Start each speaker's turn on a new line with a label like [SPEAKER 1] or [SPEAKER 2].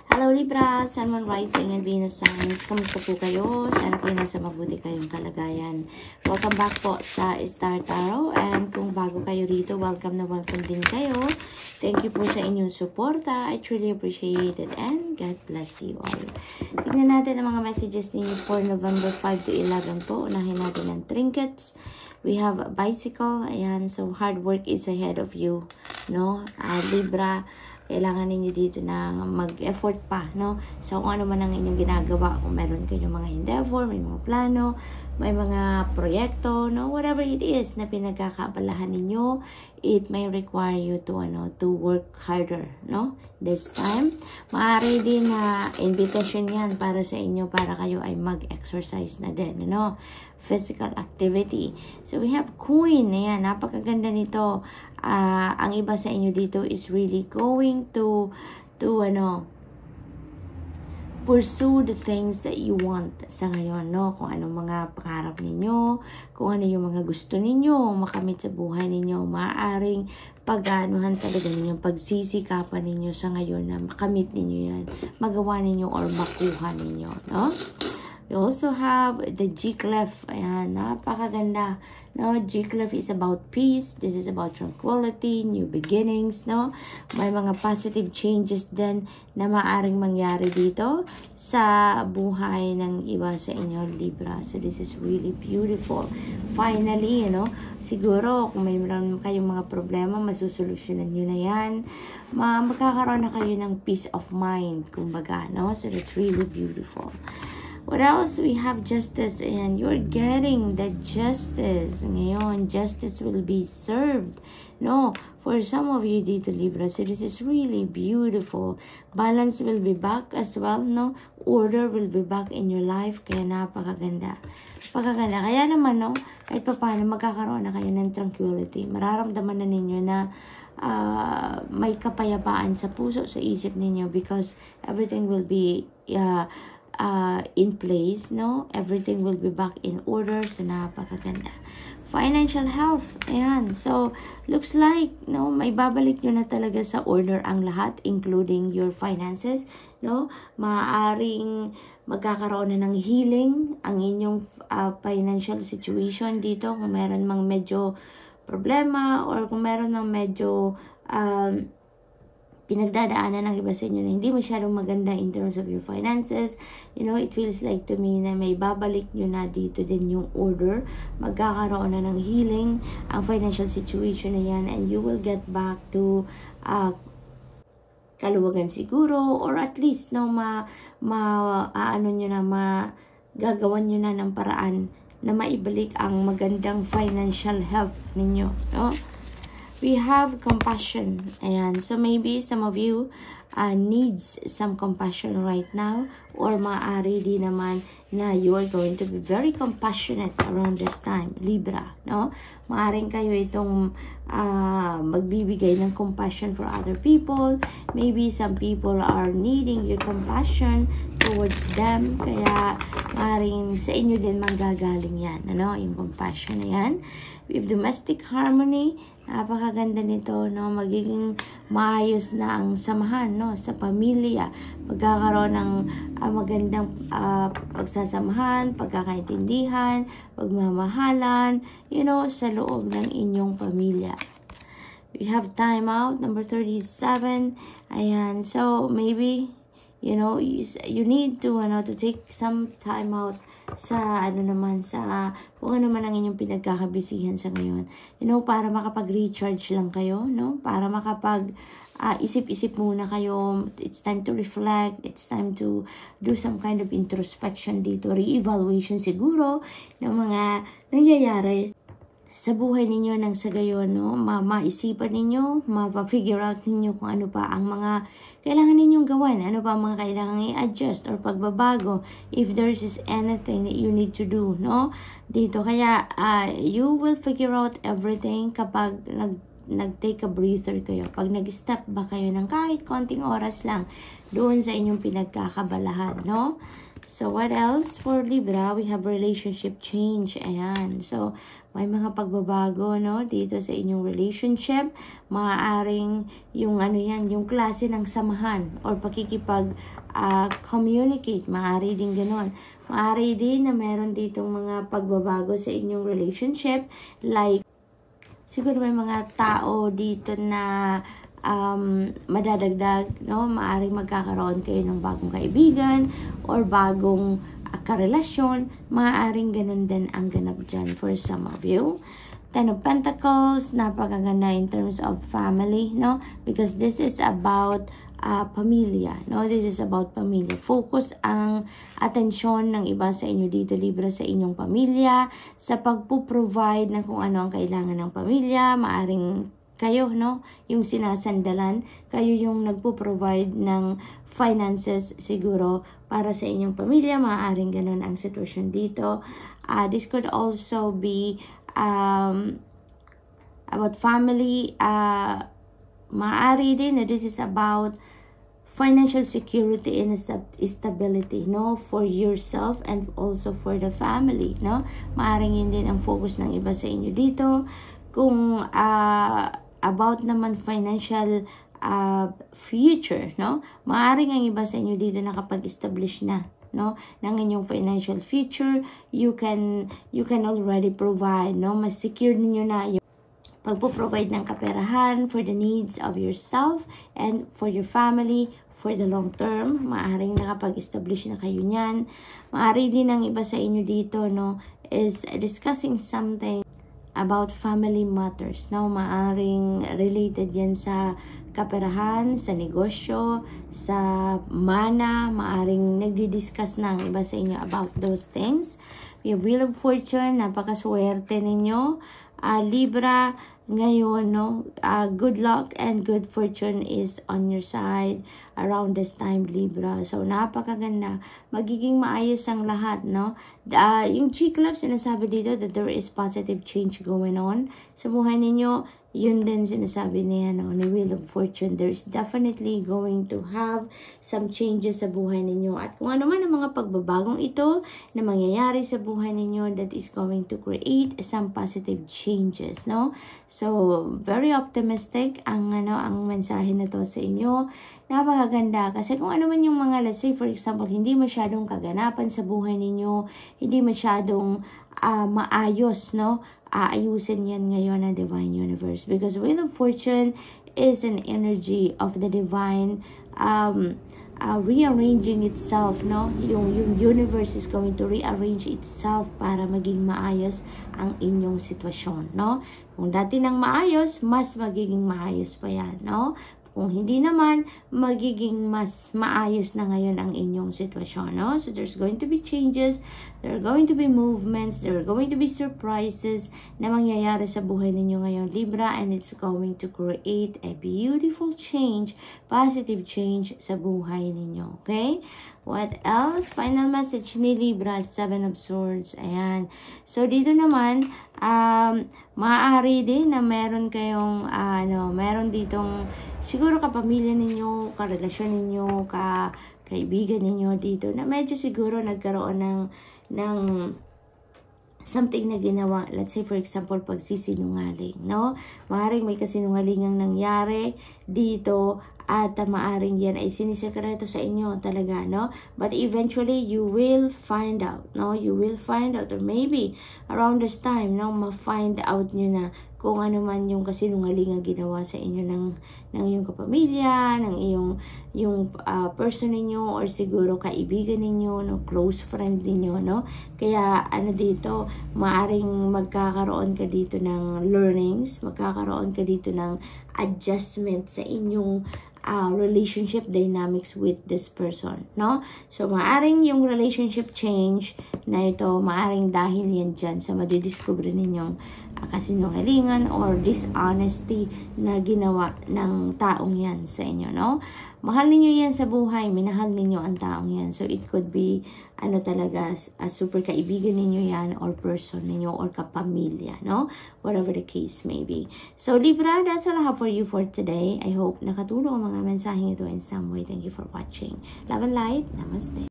[SPEAKER 1] Hello Libra, Sun, Moon, Rising, and Venus signs. Kamusta po kayo? Sana po nasa mabuti kayong kalagayan. Welcome back po sa Star Tarot. And kung bago kayo rito, welcome na welcome din kayo. Thank you po sa inyong suporta. I truly appreciate it and God bless you all. Tignan natin ang mga messages ninyo for November 5 to 11 po. Unahin natin ang trinkets. We have a bicycle. Ayan, so hard work is ahead of you. No? Libra, kailangan ninyo dito na mag-effort pa, no? So, kung ano man ang inyong ginagawa, kung meron kayong mga endeavor, may mga plano, may mga proyekto, no? Whatever it is na pinagkakaabalahan ninyo, it may require you to work harder, no? This time, maaari din na invitation yan para sa inyo, para kayo ay mag-exercise na din, no? Physical activity. So, we have Queen. Ayan, napakaganda nito. Ang iba sa inyo dito is really going to pursue the things that you want sa ngayon, no? Kung anong mga pangarap ninyo, kung ano yung mga gusto ninyo makamit sa buhay ninyo, maaaring pag-anuhan talaga ninyo, pagsisikapan ninyo sa ngayon na makamit ninyo yan, magawa ninyo or makuha ninyo, no? We also have the G-Clef. Ayan, napakaganda. No, G-Clef is about peace. This is about tranquility, new beginnings, no? May mga positive changes din na maaring mangyari dito sa buhay ng iba sa inyo, Libra. So, this is really beautiful. Finally, siguro kung may meron kayong mga problema, masusolusyonan nyo na yan. Magkakaroon na kayo ng peace of mind, kumbaga, no? So, that's really beautiful. What else? We have justice, and you're getting the justice. Ngayon, justice will be served. No, for some of you dito, Libra. So this is really beautiful. Balance will be back as well, no? Order will be back in your life. Kaya napakaganda. Napakaganda. Kaya naman, no? Kahit pa paano, magkakaroon na kayo ng tranquility. Mararamdaman na ninyo na may kapayapaan sa puso, sa isip ninyo, because everything will be in place, no? Everything will be back in order. So, napakaganda. Financial health. Ayan. So, looks like, no? May babalik nyo na talaga sa order ang lahat, including your finances, no? Maaaring magkakaroon na ng healing ang inyong financial situation dito. Kung meron mang medyo problema or kung meron mang medyo pinagdadaanan ng iba sa inyo na hindi masyadong maganda in terms of your finances, it feels like to me na may babalik nyo na dito din yung order. Magkakaroon na ng healing ang financial situation na yan, and you will get back to kaluwagan siguro, or at least gagawan nyo na ng paraan na maibalik ang magandang financial health ninyo, no? We have compassion. Ayan. So, maybe some of you needs some compassion right now. Or maaari din naman na you are going to be very compassionate around this time, Libra. No? Maaring kayo itong magbibigay ng compassion for other people. Maybe some people are needing your compassion towards them. Kaya maaring sa inyo din manggagaling yan. Yung compassion na yan. We have domestic harmony. Napakaganda nito, no? Magiging maayos na ang samahan, no? Sa pamilya. Magkakaroon ng magandang pagsasamahan, pagkakaintindihan, pagmamahalan, sa loob ng inyong pamilya. We have time out, number 37. Ayan, so maybe, you need to take some time out sa kung ano man ang inyong pinagkakabisihan sa ngayon, para makapag-recharge lang kayo, no? Para isip-isip muna kayo. It's time to reflect. It's time to do some kind of introspection dito, re-evaluation siguro ng mga nangyayari sa buhay ninyo nang sa gayon, no? Maisipan ninyo, mapa-figure out ninyo kung ano pa ang mga kailangan ninyong gawin, ano pa ang mga kailangan i-adjust or pagbabago, if there is anything that you need to do, no? Dito, kaya you will figure out everything kapag nag-take a breather kayo, pag nag-step ba kayo ng kahit konting oras lang doon sa inyong pinagkakabalahan, no? So, what else for Libra? We have relationship change. Ayan. So, may mga pagbabago, no? Dito sa inyong relationship. Maaaring yung ano yan, yung klase ng samahan or pakikipag-communicate. Maaari din ganon. Maaari din na meron ditong mga pagbabago sa inyong relationship. Like, siguro may mga tao dito na madadagdag, no? Maaring magkakaroon kayo ng bagong kaibigan or bagong karelasyon. Maaring ganun din ang ganap dyan for some of you. Ten of Pentacles, napakaganda in terms of family, no? Because this is about pamilya, no? This is about pamilya. Focus ang atensyon ng iba sa inyo dito, Libra, sa inyong pamilya, sa pagpo-provide ng kung ano ang kailangan ng pamilya. Maaring kayo, no? Yung sinasandalan, kayo yung nagpo-provide ng finances siguro para sa inyong pamilya. Maaaring ganun ang sitwasyon dito. This could also be about family. Maaari din na this is about financial security and stability, no? For yourself and also for the family, no? Maaring yun din ang focus ng iba sa inyo dito. Kung about naman financial future, no? Maaring ang iba sa inyo dito nakapag-establish na, no, ng inyong financial future. You can already provide, no? Mas secure niyo na yung pagpo-provide ng kaperahan for the needs of yourself and for your family for the long term. Maaring nakapag-establish na kayo niyan. Maari din ang iba sa inyo dito, no, is discussing something about family matters, no? Maaring related yan sa kaperahan, sa negosyo, sa mana. Maaring nagdi-discuss na ang iba sa inyo about those things. We have Wheel of Fortune, napakaswerte ninyo. Libra, ngayon, no? Good luck and good fortune is on your side around this time, Libra. So, napakaganda. Magiging maayos ang lahat, no? Yung G-Club, sinasabi dito that there is positive change going on sa buhay ninyo. Yun din sinasabi niya, no, ni Wheel of Fortune. There's definitely going to have some changes sa buhay ninyo. At kung ano man ang mga pagbabagong ito na mangyayari sa buhay ninyo, that is going to create some positive changes, no? So, very optimistic ang mensahe na to sa inyo. Napakaganda kasi kung ano man yung mga, let's say for example, hindi masyadong kaganapan sa buhay ninyo, hindi masyadong maayos, no? Aayusin yan ngayon ng Divine Universe, because Wheel of Fortune is an energy of the divine rearranging itself, no? Yung universe is going to rearrange itself para maging maayos ang inyong sitwasyon, no? Kung dati nang maayos, mas magiging maayos pa yan, no? Kung hindi naman, magiging mas maayos na ngayon ang inyong sitwasyon, no? So, there's going to be changes, there are going to be movements, there are going to be surprises na mangyayari sa buhay ninyo ngayon, Libra, and it's going to create a beautiful change, positive change sa buhay ninyo, okay? What else? Final message ni Libra, Seven of Swords. Ayan. So, dito naman, maaari din na meron kayong, meron ditong, siguro kapamilya ninyo, karelasyon ninyo, kaibigan ninyo dito, na medyo siguro nagkaroon ng something na ginawa, let's say for example, pagsisinungaling, no? Maaring may kasinungalingang nangyari dito, at maaring yan ay sinisekreto sa inyo talaga, no? But eventually, you will find out, no? You will find out, or maybe around this time, no? Ma-find out nyo na kung ano man yung kasinungalingang ginawa sa inyo ng iyong kapamilya, ng yung person ninyo, or siguro kaibigan ninyo, no? Close friend ninyo, no? Kaya dito, maaring magkakaroon ka dito ng learnings, magkakaroon ka dito ng adjustment sa inyong relationship dynamics with this person, no? So, maaring yung relationship change na ito, maaring dahil yan dyan sa madidiscover ninyong kasinungalingan or dishonesty na ginawa ng taong yan sa inyo, no? Mahal ninyo yan sa buhay, minahal ninyo ang taong yan. So, it could be, talaga, super kaibigan ninyo yan, or person ninyo, or kapamilya, no? Whatever the case may be. So, Libra, that's all I have for you for today. I hope nakatulong ang mga mensaheng ito in some way. Thank you for watching. Love and light. Namaste.